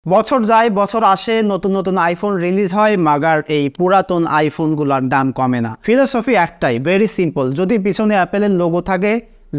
বছর যায় বছর আসে নতুন নতুন আইফোন রিলিজ হয় মাগার এই পুরাতন আইফোনগুলোর দাম কমে না। ফিলোসফি একটাই, ভেরি সিম্পল। যদি পিছনে অ্যাপেলের লোগো থাকে,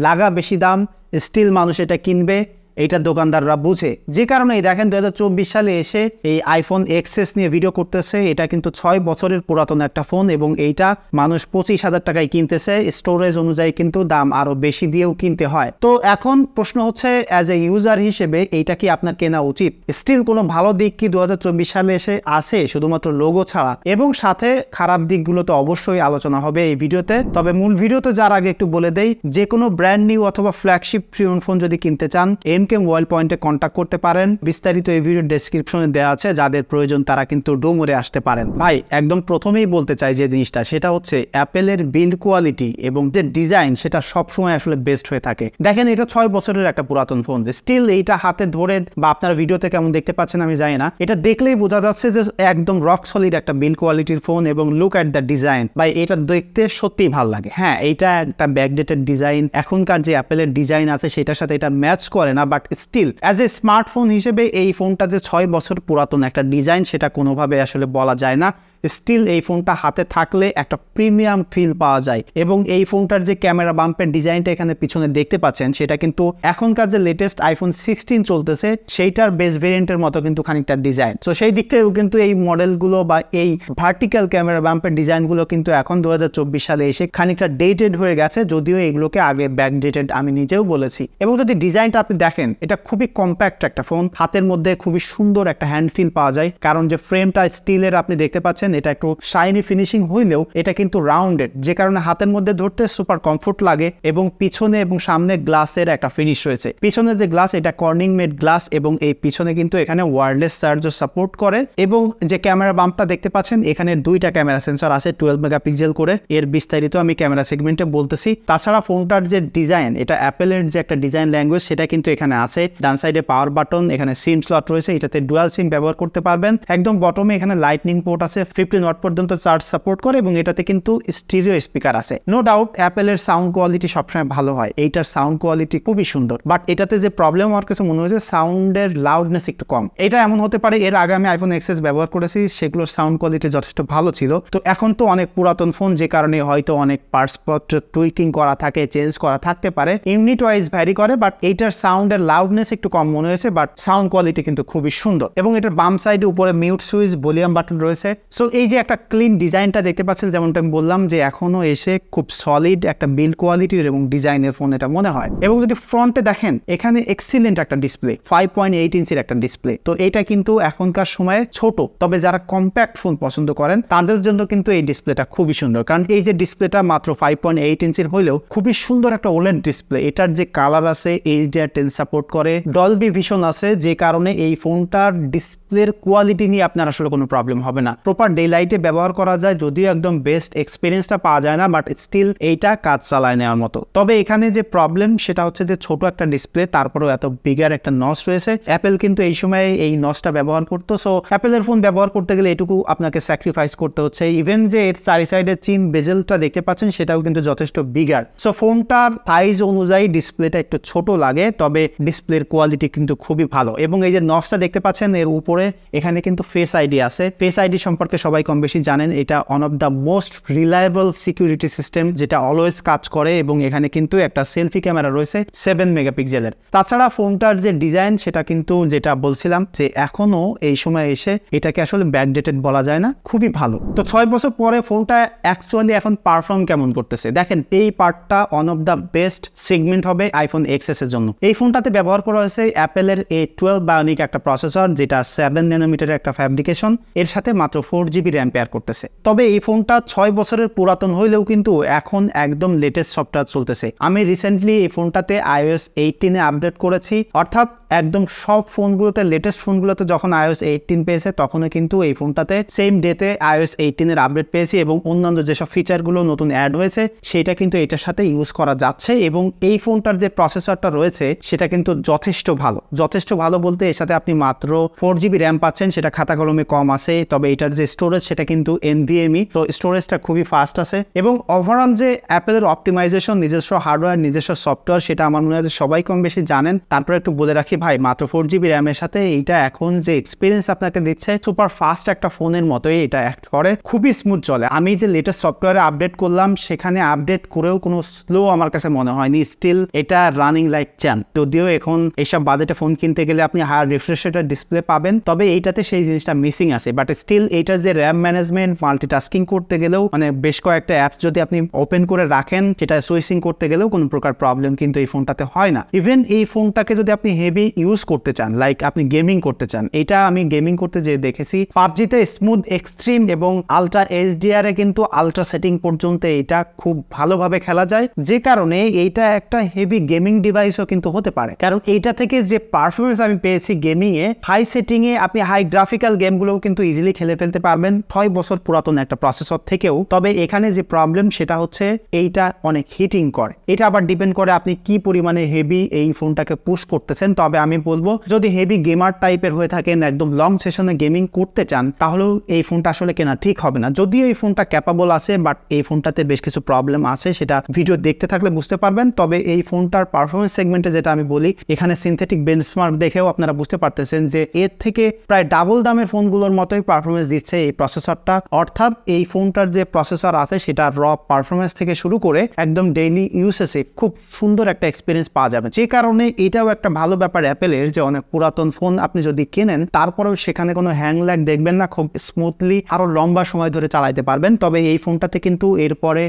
লাগা বেশি দাম, স্টিল মানুষ এটা কিনবে, এইটা দোকানদাররা বুঝে। যে কারণেই দেখেন 2024 সালে এসে এই আইফোন এক্সএস নিয়ে ভিডিও করতেছে। এটা কিন্তু 6 বছরের পুরাতন একটা ফোন এবং এইটা মানুষ 25,000 টাকায় কিনতেছে। স্টোরেজ অনুযায়ী কিন্তু দাম আরো বেশি দিয়েও কিনতে হয়। তো এখন প্রশ্ন হচ্ছে, অ্যাজ এ ইউজার হিসেবে এইটা কি আপনার কেনা উচিত? স্টিল কোনো ভালো দিক কি 2024 সালে এসে আসে শুধুমাত্র লোগো ছাড়া? এবং সাথে খারাপ দিকগুলো তো অবশ্যই আলোচনা হবে এই ভিডিওতে। তবে মূল ভিডিওতে যার আগে একটু বলে দেই, যে কোনো ব্র্যান্ড নিউ অথবা ফ্ল্যাগশিপ প্রিমিয়াম ফোন যদি কিনতে চান, এমকে মোবাইল পয়েন্টে কন্ট্যাক্ট করতে পারেন। বিস্তারিত এই ভিডিওর ডেসক্রিপশনে দেওয়া আছে, যাদের প্রয়োজন তারা কিন্তু ডোমরে আসতে পারেন। ভাই একদম প্রথমেই বলতে চাই যে জিনিসটা, সেটা হচ্ছে অ্যাপেলের বিল্ড কোয়ালিটি এবং যে ডিজাইন, সেটা সবসময় আসলে বেস্ট হয়ে থাকে। দেখেন, এটা 6 বছরের একটা পুরাতন ফোন, স্টিল এইটা হাতে ধরে বা আপনার ভিডিওতে কেমন দেখতে পাচ্ছেন আমি জানি না, এটা দেখলেই বোঝা যাচ্ছে যে একদম রক সলিড একটা বিল্ড কোয়ালিটির ফোন। এবং লুক অ্যাট দ্য ডিজাইন, ভাই এটা দেখতে সত্যিই ভালো লাগে। হ্যাঁ, এইটা একটা ব্যাকডেটেড ডিজাইন, এখনকার যে অ্যাপেলের ডিজাইন আছে সেটার সাথে এটা ম্যাচ করে না, but still as a smartphone হিসেবে এই ফোনটা যে 6 বছর পুরাতন একটা ডিজাইন, সেটা কোনোভাবে আসলে বলা যায় না। স্টিল এই ফোনটা হাতে থাকলে একটা প্রিমিয়াম ফিল পাওয়া যায়। এবং এই ফোনটার যে ক্যামেরা বাম্পের ডিজাইনটা এখানে পিছনে দেখতে পাচ্ছেন, সেটা কিন্তু এখনকার যে লেটেস্ট আইফোন 16 চলতেছে সেইটার বেস ভেরিয়েন্টের মতো কিন্তু খানিকটা ডিজাইন। তো সেই দিক থেকেও কিন্তু এই মডেলগুলো বা এই ভার্টিক্যাল ক্যামেরা বাম্পের ডিজাইনগুলো কিন্তু এখন 2024 সালে এসে খানিকটা ডেটেড হয়ে গেছে, যদিও এগুলোকে আগে ব্যাক ডেটেড আমি নিজেও বলেছি। এবং যদি ডিজাইনটা আপনি দেখেন, এটা খুবই কম্প্যাক্ট একটা ফোন, হাতের মধ্যে খুবই সুন্দর একটা হ্যান্ড ফিল পাওয়া যায়। কারণ যে ফ্রেমটা স্টিলের আপনি দেখতে পাচ্ছেন, এটা একটু শাইনি ফিনিশিং হইলেও এটা কিন্তু রাউন্ডেড, যে কারণে হাতের মধ্যে ধরতে সুপার কমফোর্ট লাগে। এবং পিছনে এবং সামনে গ্লাসের একটা ফিনিশ রয়েছে। পিছনে যে গ্লাস, এটা কর্নিং মেড গ্লাস এবং এই পিছনে কিন্তু এখানে ওয়্যারলেস চার্জও সাপোর্ট করে। এবং যে ক্যামেরা বাম্পটা দেখতে পাচ্ছেন, এখানে 2টা ক্যামেরা সেন্সর আছে 12 মেগাপিক্সেল করে। এর বিস্তারিত আমি ক্যামেরা সেগমেন্টে বলতেছি। তাছাড়া ফোনটার যে ডিজাইন, এটা অ্যাপেলের যে একটা ডিজাইন ল্যাঙ্গুয়েজ, সেটা কিন্তু এখানে আছে। ডান সাইডে পাওয়ার বাটন, এখানে সিম স্লট রয়েছে, এটাতে ডুয়াল সিম ব্যবহার করতে পারবেন। একদম বটমে এখানে লাইটনিং পোর্ট আছে, 15 ওয়াট পর্যন্ত চার্জ সাপোর্ট করে এবং এটাতে কিন্তু স্টিরিও স্পিকার আছে। নো ডাউট অ্যাপেলের সাউন্ড কোয়ালিটি সবসময় ভালো হয়, এইটার সাউন্ড কোয়ালিটি খুবই সুন্দর। বাট এটাতে যে প্রবলেম আমার কাছে মনে হয়েছে, সাউন্ডের লাউডনেস একটু কম। এটা এমন হতে পারে, এর আগে আমি আইফোন এক্সএস ব্যবহার করেছি, সেগুলোর সাউন্ড কোয়ালিটি যথেষ্ট ভালো ছিল। তো এখন তো অনেক পুরাতন ফোন, যে কারণে হয়তো অনেক পার্টসপত্র টুইকিং করা থাকে, চেঞ্জ করা থাকতে পারে, ইউনিট ওয়াইজ ভ্যারি করে। বাট এইটার সাউন্ডের লাউডনেস একটু কম মনে হয়েছে, বাট সাউন্ড কোয়ালিটি কিন্তু খুবই সুন্দর। এবং এটার বাম সাইডে উপরে মিউট সুইচ, ভলিউম বাটন রয়েছে। সো এই যে একটা ক্লিন ডিজাইনটা দেখতে পাচ্ছেন, যেমনটা আমি বললাম যে এখনো এসে খুব সলিড একটা বিল্ড কোয়ালিটির এবং ডিজাইনের ফোন এটা মনে হয়। এবং যদি ফ্রন্টে দেখেন, এখানে এক্সিলেন্ট একটা ডিসপ্লে, 5.8 ইঞ্চির একটা ডিসপ্লে। তো এটা কিন্তু এখনকার সময়ে ছোট, তবে যারা কম্প্যাক্ট ফোন পছন্দ করেন তাদের জন্য কিন্তু এই ডিসপ্লেটা খুবই সুন্দর। কারণ এই যে ডিসপ্লেটা মাত্র 5.8 ইঞ্চির হলেও খুবই সুন্দর একটা ওলেড ডিসপ্লে। এটার যে কালার আছে, HDR10 সাপোর্ট করে, ডলবি ভিশন আছে, যে কারণে এই ফোনটার ডিসপ্লের কোয়ালিটি নিয়ে আপনার আসলে কোনো প্রবলেম হবে না। প্রপার ডে লাইটে ব্যবহার করা যায়, যদিও একদম বেস্ট এক্সপিরিয়েন্সটা পাওয়া যায় না, বাট স্টিল এইটা কাজ চালায় নেওয়ার মতো। তবে এখানে যে প্রবলেম, সেটা হচ্ছে যে ছোট একটা ডিসপ্লে, তারপরেও এত বিগার একটা নচ রয়েছে। অ্যাপেল কিন্তু এই সময় এই নচটা ব্যবহার করতো। সো অ্যাপেলের ফোন ব্যবহার করতে গেলে এটুকু আপনাকে স্যাক্রিফাইস করতে হচ্ছে। ইভেন যে এর চারি সাইডের চিন বেজেলটা দেখতে পাচ্ছেন, সেটাও কিন্তু যথেষ্ট বিগার। সো ফোনটার সাইজ অনুযায়ী ডিসপ্লেটা একটু ছোট লাগে, তবে ডিসপ্লের কোয়ালিটি কিন্তু খুবই ভালো। এবং এই যে নচটা দেখতে পাচ্ছেন এর উপরে, এখানে কিন্তু ফেস আইডি আছে। ফেস আইডি সম্পর্কে সবাই কম বেশি জানেন, এটা one of the most reliable security system, যেটা অলওয়েজ কাজ করে। এবং এখানে কিন্তু একটা সেলফি ক্যামেরা রয়েছে 7 মেগাপিক্সেলের। তাছাড়া ফোনটার যে ডিজাইন, সেটা কিন্তু যেটা বলছিলাম যে এখনো এই সময় এসে এটাকে আসলে ব্যাকডেটেড বলা যায় না, খুবই ভালো। তো 6 বছর পরে ফোনটা অ্যাকচুয়ালি এখন পারফর্ম কেমন করতেছে দেখেন। এই পার্টটা one of the best segment হবে আইফোন এক্সএস এর জন্য। এই ফোনটাতে ব্যবহার করা হয়েছে অ্যাপেলের A12 বায়োনিক একটা প্রসেসর, যেটা 7 ন্যানোমিটারের একটা ফ্যাব্রিকেশন, এর সাথে মাত্র 4GB র্যাম পেয়ার করতেছে। তবে এই ফোনটা 6 বছরের পুরাতন হইলেও কিন্তু এখন একদম লেটেস্ট সফটওয়্যার চলতেছে। আমি রিসেন্টলি এই ফোনটাতে iOS 18 এ আপডেট করেছি, অর্থাৎ একদম সব ফোনগুলোতে, লেটেস্ট ফোনগুলোতে যখন iOS 18 পেয়েছে, তখনও কিন্তু এই ফোনটাতে সেম ডেতে iOS 18 এর আপডেট পেয়েছি। এবং অন্যান্য যেসব ফিচারগুলো নতুন অ্যাড হয়েছে, সেটা কিন্তু এটার সাথে ইউজ করা যাচ্ছে। এবং এই ফোনটার যে প্রসেসরটা রয়েছে, সেটা কিন্তু যথেষ্ট ভালো। যথেষ্ট ভালো বলতে এর সাথে আপনি মাত্র 4GB র্যাম পাচ্ছেন, সেটা খাতা কলমে কম আছে। তবে এটার যে স্টোরেজ, সেটা কিন্তু NVMe, তো স্টোরেজটা খুবই ফাস্ট আছে। এবং ওভারঅল যে অ্যাপেলের অপটিমাইজেশন, নিজস্ব হার্ডওয়্যার, নিজস্ব সফটওয়্যার, সেটা আমার মনে হয় সবাই কম বেশি জানেন। তারপরে একটু বলে রাখি, ভাই মাত্র 4GB র্যামের সাথে এইটা এখন যে এক্সপিরিয়েন্স আপনাকে দিচ্ছে সুপার ফাস্ট একটা ফোনের মতোই এটা অ্যাক্ট করে, খুবই স্মুথ চলে। আমি যে লেটেস্ট সফটওয়্যারে আপডেট করলাম সেখানে আপডেট করেও কোনো স্লো আমার কাছে মনে হয়নি, স্টিল এটা রানিং লাইক চ্যাম্প। যদিও এখন এইসব বাজেটে ফোন কিনতে গেলে আপনি হায়ার রিফ্রেশ রেটের ডিসপ্লে পাবেন, তবে এইটাতে সেই জিনিসটা মিসিং আছে। বাট স্টিল এইটার যে র্যাম ম্যানেজমেন্ট, মাল্টিটাস্কিং করতে গেলেও মানে বেশ কয়েকটা অ্যাপস যদি আপনি ওপেন করে রাখেন সেটা সুইচিং করতে গেলেও কোনো প্রকার প্রবলেম কিন্তু এই ফোনটাতে হয় না। ইভেন এই ফোনটাকে যদি আপনি হেভি ইউজ করতে চান, লাইক আপনি গেমিং করতে চান, এটা আমি গেমিং করতে যে দেখেছি পাবজিতে স্মুথ এক্সট্রিম এবং আলট্রা এইচডিআর এ কিন্তু আলট্রা সেটিং পর্যন্ত এটা খুব ভালোভাবে খেলা যায়, যে কারণে এইটা একটা হেভি গেমিং ডিভাইসও কিন্তু হতে পারে। কারণ এইটা থেকে যে পারফরমেন্স আমি পেয়েছি গেমিং এ, হাই সেটিং এ আপনি হাই গ্রাফিক্যাল গেমগুলোও কিন্তু ইজিলি খেলে ফেলতে পারবেন 6 বছর পুরাতন একটা প্রসেসর থেকেও। তবে এখানে যে প্রবলেম সেটা হচ্ছে এইটা অনেক হিটিং করে। এটা আবার ডিপেন্ড করে আপনি কি পরিমাণে হেভি এই ফোনটাকে পুশ করতেছেন। তবে আমি বলবো যদি হেভি গেমার টাইপের হয়ে থাকেন, একদম লং সেশনে গেমিং করতে চান, তাহলেও এই ফোনটা আসলে কেনা ঠিক হবে না। যদিও এই ফোনটা ক্যাপাবল আছে, বাট এই ফোনটাতে বেশ কিছু প্রবলেম আছে, সেটা ভিডিও দেখতে থাকলে বুঝতে পারবেন। তবে এই ফোনটার পারফরমেন্স সেগমেন্টে যেটা আমি বলি, এখানে সিনথেটিক বেঞ্চমার্ক দেখেও আপনারা বুঝতে পারতেছেন যে এর থেকে প্রায় ডাবল দামের ফোনগুলোর মতোই পারফরমেন্স দিচ্ছে এই প্রসেসরটা। অর্থাৎ এই ফোনটার যে প্রসেসর আছে সেটা র পারফরমেন্স থেকে শুরু করে একদম ডেইলি ইউসেসে খুব সুন্দর একটা এক্সপিরিয়েন্স পাওয়া যাবে। যে কারণে এটাও একটা ভালো ব্যাপার অ্যাপেলের যে অনেক পুরাতন ফোন আপনি যদি কেনেন তারপরেও সেখানে কোনো হ্যাং ল্যাগ দেখবেন না, খুব স্মুথলি আরো লম্বা সময় ধরে চালাতে পারবেন। তবে এই ফোনটাতে কিন্তু এরপরে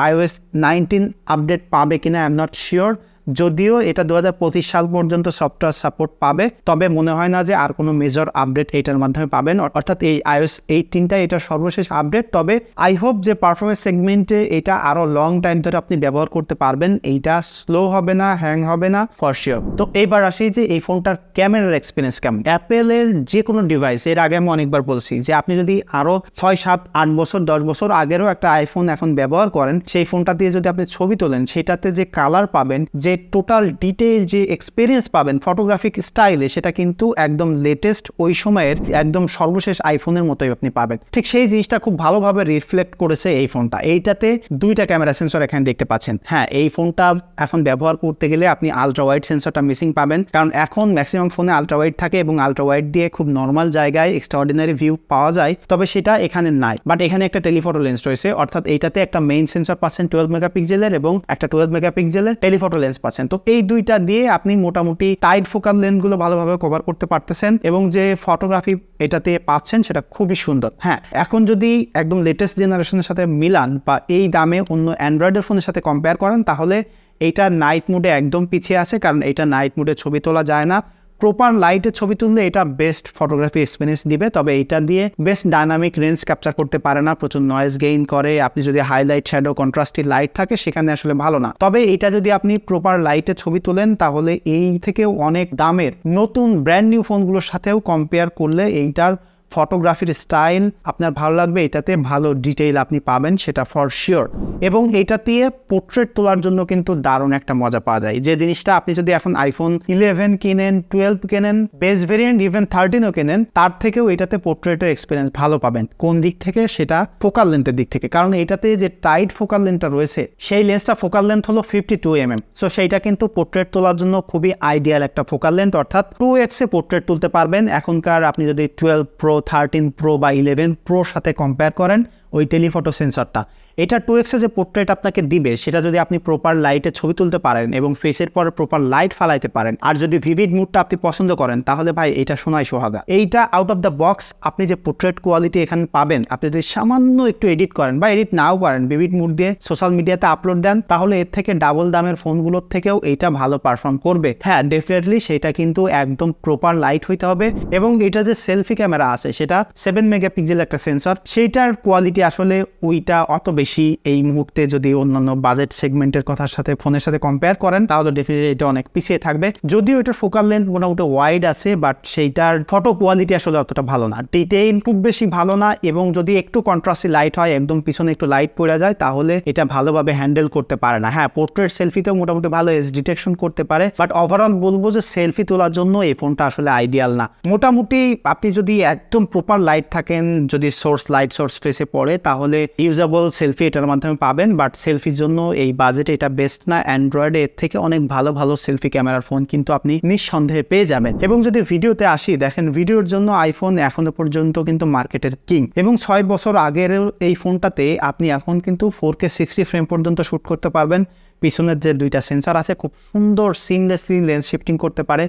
iOS 19 আপডেট পাবে কিনা আই এম নট শিওর। যদিও এটা 2025 সাল পর্যন্ত সফটওয়্যার সাপোর্ট পাবে, তবে মনে হয় না যে আর কোনো মেজর আপডেট এইটার মাধ্যমে পাবেন। অর্থাৎ এই iOS 18টা এটা সর্বশেষ আপডেট। তবে আই হোপ যে পারফরমেন্স সেগমেন্টে এটা আরো লং টাইম ধরে আপনি ব্যবহার করতে পারবেন, এইটা স্লো হবে না, হ্যাং হবে না ফর শিওর। তো এইবার আসি যে এই ফোনটার ক্যামেরার এক্সপিরিয়েন্স কেমন। অ্যাপেলের যে কোনো ডিভাইস, এর আগে আমি অনেকবার বলছি যে আপনি যদি আরো 6, 7, 8 বছর 10 বছর আগেরও একটা আইফোন এখন ব্যবহার করেন, সেই ফোনটা দিয়ে যদি আপনি ছবি তোলেন, সেটাতে যে কালার পাবেন, যে টোটাল ডিটেইল যে এক্সপিরিয়েন্স পাবেন ফটোগ্রাফিক স্টাইলে, সেটা কিন্তু একদম লেটেস্ট ওই সময়ের একদম সর্বশেষ আইফোনের মতোই আপনি পাবেন। ঠিক সেই জিনিসটা খুব ভালোভাবে রিফ্লেক্ট করেছে এই ফোনটা। এইটাতে 2টা ক্যামেরা সেন্সর এখানে দেখতে পাচ্ছেন। হ্যাঁ, এই ফোনটা এখন ব্যবহার করতে গেলে আপনি আলট্রা ওয়াইড সেন্সরটা মিসিং পাবেন, কারণ এখন ম্যাক্সিমাম ফোনে আলট্রা ওয়াইড থাকে এবং আলট্রা ওয়াইড দিয়ে খুব নর্মাল জায়গায় এক্সট্রাঅর্ডিনারি ভিউ পাওয়া যায়, তবে সেটা এখানে নাই। বাট এখানে একটা টেলিফটো লেন্স রয়েছে, অর্থাৎ এইটাতে একটা মেইন সেন্সর পাচ্ছেন 12 মেগাপিক্সেলের এবং একটা 12 মেগাপিক্সেলের টেলিফটো লেন্স পাচ্ছেন। তো এই দুইটা দিয়ে আপনি মোটামুটি টাইট ফোকাল লেন্সগুলো ভালোভাবে কভার করতে পারতেছেন এবং যে ফটোগ্রাফি এটাতে পাচ্ছেন সেটা খুবই সুন্দর। হ্যাঁ, এখন যদি একদম লেটেস্ট জেনারেশনের সাথে মিলান বা এই দামে অন্য অ্যান্ড্রয়েডের ফোনের সাথে কম্পেয়ার করেন, তাহলে এইটা নাইট মোডে একদম পিছিয়ে আছে, কারণ এটা নাইট মোডে ছবি তোলা যায় না। প্রপার লাইটে ছবি তুললে এটা বেস্ট ফটোগ্রাফি এক্সপিরিয়েন্স দিবে, তবে এটা দিয়ে বেস্ট ডাইনামিক রেঞ্জ ক্যাপচার করতে পারে না, প্রচুর নয়েজ গেইন করে। আপনি যদি হাইলাইট, শ্যাডো, কন্ট্রাস্টি লাইট থাকে সেখানে আসলে ভালো না। তবে এটা যদি আপনি প্রপার লাইটে ছবি তোলেন, তাহলে এই থেকেও অনেক দামের নতুন ব্র্যান্ড নিউ ফোনগুলোর সাথেও কম্পেয়ার করলে এইটার ফটোগ্রাফির স্টাইল আপনার ভালো লাগবে। এটাতে ভালো ডিটেইল আপনি পাবেন, সেটা ফর শিওর। এবং এটা দিয়ে পোর্ট্রেট তোলার জন্য কিন্তু দারুণ একটা মজা পাওয়া যায়, যে জিনিসটা আপনি যদি এখন আইফোন 11 কিনেন, 12 কেনেন, বেস ভেরিয়েন্ট ইভেন 13ও কেনেন, তার থেকেও এটাতে পোর্ট্রেটের এক্সপিরিয়েন্স ভালো পাবেন। কোন দিক থেকে? সেটা ফোকাল লেন্থের দিক থেকে, কারণ এটাতে যে টাইট ফোকাল লেন্থটা রয়েছে, সেই লেন্সটা ফোকাল লেন্থ হলো 52mm। সো সেইটা কিন্তু পোর্ট্রেট তোলার জন্য খুবই আইডিয়াল একটা ফোকাল লেন্থ, অর্থাৎ 2x এ পোর্ট্রেট তুলতে পারবেন। এখনকার আপনি যদি 12 Pro, 13 Pro বা 11 Proর সাথে কম্পেয়ার করেন ওই টেলিফটো সেন্সরটা, এটা 2x যে পোর্ট্রেট আপনাকে দিবে, সেটা যদি আপনি প্রপার লাইটে ছবি তুলতে পারেন এবং ফেসের পরে প্রপার লাইট ফালাইতে পারেন, আর যদি ভিভিড মুডটা আপনি পছন্দ করেন, তাহলে ভাই এটা সোনাই সোহাগা। এইটা আউট অফ দ্য বক্স আপনি যে পোর্ট্রেট কোয়ালিটি এখানে পাবেন, আপনি যদি সামান্য একটু এডিট করেন বা এডিট নাও করেন, ভিভিড মুড দিয়ে সোশ্যাল মিডিয়াতে আপলোড দেন, তাহলে এর থেকে ডাবল দামের ফোনগুলোর থেকেও এইটা ভালো পারফর্ম করবে। হ্যাঁ, ডেফিনেটলি সেটা কিন্তু একদম প্রপার লাইট হইতে হবে এবং এটা যে সেলফি ক্যামেরা আছে, সেটা 7 মেগাপিক্সেল একটা সেন্সর, সেইটার কোয়ালিটি আসলে ওইটা অত বেশি এই মুহূর্তে যদি অন্যান্য বাজেট সেগমেন্টের কথার সাথে ফোনের সাথে কম্পেয়ার করেন, তাহলে ডেফিনেটলি এটা অনেক পিছিয়ে থাকবে। যদিও এটার ফোকাল লেন্থ মোটামুটি ওয়াইড আছে, বাট সেইটার ফটো কোয়ালিটি আসলে অতটা ভালো না, ডিটেইল খুব বেশি ভালো না। এবং যদি একটু কন্ট্রাস্টি লাইট হয়, একদম পিছনে একটু লাইট পড়ে যায়, তাহলে এটা ভালোভাবে হ্যান্ডেল করতে পারে না। হ্যাঁ, পোর্ট্রেট সেলফিতেও মোটামুটি ভালো এজ ডিটেকশন করতে পারে, বাট ওভারঅল বলবো যে সেলফি তোলার জন্য এই ফোনটা আসলে আইডিয়াল না। মোটামুটি আপনি যদি একদম প্রপার লাইট থাকেন, যদি সোর্স লাইট সোর্স ফেসে পড়ে, করে তাহলে ইউজেবল সেলফি এটার মাধ্যমে পাবেন, বাট সেলফির জন্য এই বাজেটে এটা বেস্ট না। অ্যান্ড্রয়েডে এর থেকে অনেক ভালো ভালো সেলফি ক্যামেরার ফোন কিন্তু আপনি নিঃসন্দেহে পেয়ে যাবেন। এবং যদি ভিডিওতে আসি, দেখেন ভিডিওর জন্য আইফোন এখনো পর্যন্ত কিন্তু মার্কেটের কিং, এবং 6 বছর আগের এই ফোনটাতে আপনি এখন কিন্তু 4K 60 ফ্রেম পর্যন্ত শ্যুট করতে পারবেন। পিছনের যে দুইটা সেন্সর আছে খুব সুন্দর সিমলেসলি লেন্স শিফটিং করতে পারে,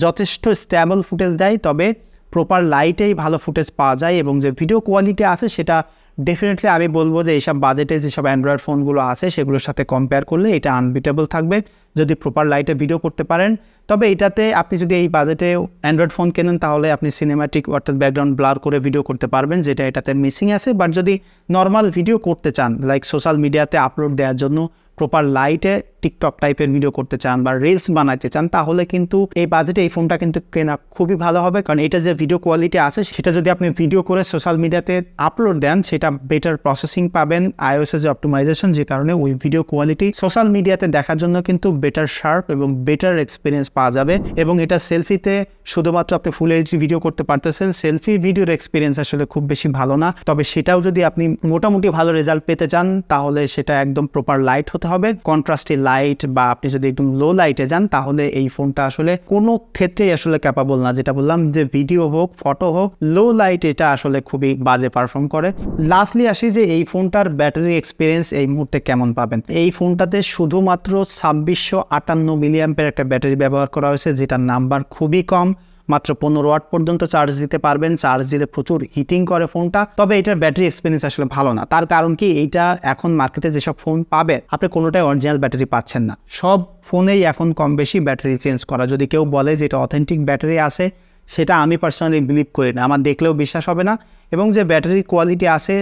যথেষ্ট স্ট্যাবল ফুটেজ দেয়, তবে প্রপার লাইটেই ভালো ফুটেজ পাওয়া যায়। এবং যে ভিডিও কোয়ালিটি আছে সেটা ডেফিনেটলি আমি বলবো যে এইসব বাজেটে যেসব অ্যান্ড্রয়েড ফোনগুলো আছে সেগুলোর সাথে কম্পেয়ার করলে এটা আনবিটেবল থাকবে যদি প্রপার লাইটে ভিডিও করতে পারেন। তবে এটাতে আপনি যদি এই বাজেটে অ্যান্ড্রয়েড ফোন কেনেন তাহলে আপনি সিনেম্যাটিক অর্থাৎ ব্যাকগ্রাউন্ড ব্লার করে ভিডিও করতে পারবেন, যেটা এটাতে মিসিং আছে। বাট যদি নর্মাল ভিডিও করতে চান, লাইক সোশ্যাল মিডিয়াতে আপলোড দেওয়ার জন্য প্রপার লাইটে টিকটক টাইপের ভিডিও করতে চান বা রিলস বানাইতে চান, তাহলে কিন্তু এই বাজেটে এই ফোনটা কিন্তু কেনা খুবই ভালো হবে। কারণ এটা যে ভিডিও কোয়ালিটি আছে সেটা যদি আপনি ভিডিও করে সোশ্যাল মিডিয়াতে আপলোড দেন সেটা বেটার প্রসেসিং পাবেন, iOS যে অপটিমাইজেশন, যে কারণে ওই ভিডিও কোয়ালিটি সোশ্যাল মিডিয়াতে দেখার জন্য কিন্তু বেটার শার্প এবং বেটার এক্সপিরিয়েন্স পাওয়া যাবে। এবং এটা সেলফিতে শুধুমাত্র আপনি ফুল এইচডি ভিডিও করতে পারতেছেন, সেলফি ভিডিওর এক্সপিরিয়েন্স আসলে খুব বেশি ভালো না। তবে সেটাও যদি আপনি মোটামুটি ভালো রেজাল্ট পেতে চান তাহলে সেটা একদম প্রপার লাইট হতে হবে, কন্ট্রাস্টি লাইট, বা আপনি যদি একদম লো লাইটে যান তাহলে এই ফোনটা আসলে কোনো ক্ষেত্রেই আসলে ক্যাপাবল না। যেটা বললাম যে ভিডিও হোক ফটো হোক, লো লাইট এটা আসলে খুবই বাজে পারফর্ম করে। লাস্টলি আসি যে এই ফোনটার ব্যাটারি এক্সপিরিয়েন্স এই মুহূর্তে কেমন পাবেন। এই ফোনটাতে শুধুমাত্র 2658 মিলিঅ্যাম্পের একটা ব্যাটারি ব্যবহার করা হয়েছে, যেটার নাম্বার খুবই কম, মাত্র 15 ওয়াট পর্যন্ত চার্জ দিতে পারবেন। চার্জ দিলে প্রচুর হিটিং করে ফোনটা, তবে এটার ব্যাটারি এক্সপিরিয়েন্স আসলে ভালো না। তার কারণ কি, এইটা এখন মার্কেটে যেসব ফোন পাবে আপনি কোনোটাই অরিজিনাল ব্যাটারি পাচ্ছেন না। সব ফোনেই এখন কম বেশি ব্যাটারি চেঞ্জ করা। যদি কেউ বলে যে এটা অথেন্টিক ব্যাটারি আছে, সেটা আমি পার্সোনালি বিলিভ করি না, আমার দেখলেও বিশ্বাস হবে না। এবং যে ব্যাটারি কোয়ালিটি আছে,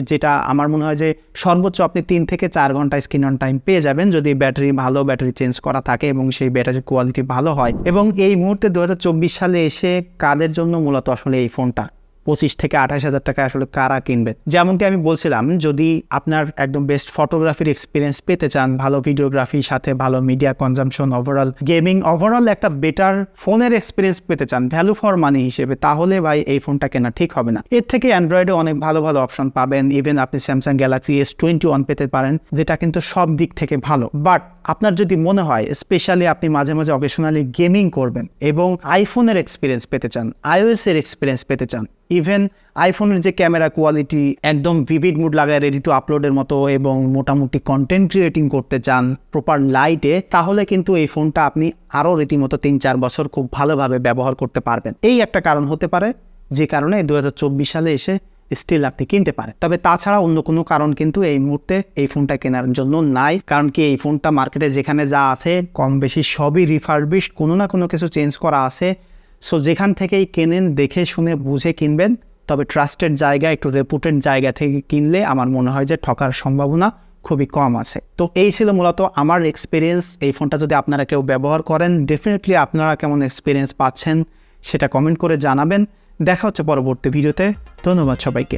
যেটা আমার মনে হয় যে সর্বোচ্চ আপনি 3 থেকে 4 ঘন্টা স্ক্রিন অন টাইম পেয়ে যাবেন যদি ব্যাটারি ভালো, ব্যাটারি চেঞ্জ করা থাকে এবং সেই ব্যাটারির কোয়ালিটি ভালো হয়। এবং এই মুহূর্তে 2024 সালে এসে কাদের জন্য মূলত আসলে এই ফোনটা 25 থেকে 28 হাজার টাকা আসলে কারা কিনবে? যেমনটি আমি বলছিলাম, যদি আপনার একদম বেস্ট ফটোগ্রাফির এক্সপিরিয়েন্স পেতে চান, ভালো ভিডিওগ্রাফির সাথে ভালো media consumption, overall gaming, overall একটা বেটার ফোনের এক্সপিরিয়েন্স পেতে চান ভ্যালু ফর মানি হিসেবে, তাহলে ভাই এই ফোনটা কেনা ঠিক হবে না। এর থেকে অ্যান্ড্রয়েডে অনেক ভালো ভালো অপশন পাবেন। ইভেন আপনি স্যামসাং গ্যালাক্সি S21 পেতে পারেন, যেটা কিন্তু সব দিক থেকে ভালো। বাট আপনার যদি মনে হয় স্পেশালি আপনি মাঝে মাঝে অকেশনালি গেমিং করবেন এবং আইফোনের এক্সপিরিয়েন্স পেতে চান, iOS এর এক্সপিরিয়েন্স পেতে চান, ইভেন আইফোনের যে ক্যামেরা কোয়ালিটি একদম ভিভিড মুড লাগায় রেডি টু আপলোডের মতো, এবং মোটামুটি কন্টেন্ট ক্রিয়েটিং করতে চান প্রপার লাইটে, তাহলে কিন্তু এই ফোনটা আপনি আরও রীতিমতো 3-4 বছর খুব ভালোভাবে ব্যবহার করতে পারবেন। এই একটা কারণ হতে পারে যে কারণে 2024 সালে এসে স্টিল আপনি কিনতে পারেন। তবে তাছাড়া অন্য কোনো কারণ কিন্তু এই মুহূর্তে এই ফোনটা কেনার জন্য নাই। কারণ কি, এই ফোনটা মার্কেটে যেখানে যা আছে কম বেশি সবই রিফারবিশড, কোনো না কোনো কিছু চেঞ্জ করা আছে। সো যেখান থেকেই কেনেন দেখে শুনে বুঝে কিনবেন, তবে ট্রাস্টেড জায়গা, একটু রেপুটেড জায়গা থেকে কিনলে আমার মনে হয় যে ঠকার সম্ভাবনা খুবই কম আছে। তো এই ছিল মূলত আমার এক্সপিরিয়েন্স। এই ফোনটা যদি আপনারা কেউ ব্যবহার করেন, ডেফিনেটলি আপনারা কেমন এক্সপিরিয়েন্স পাচ্ছেন সেটা কমেন্ট করে জানাবেন। দেখা হচ্ছে পরবর্তী ভিডিওতে। ধন্যবাদ সবাইকে।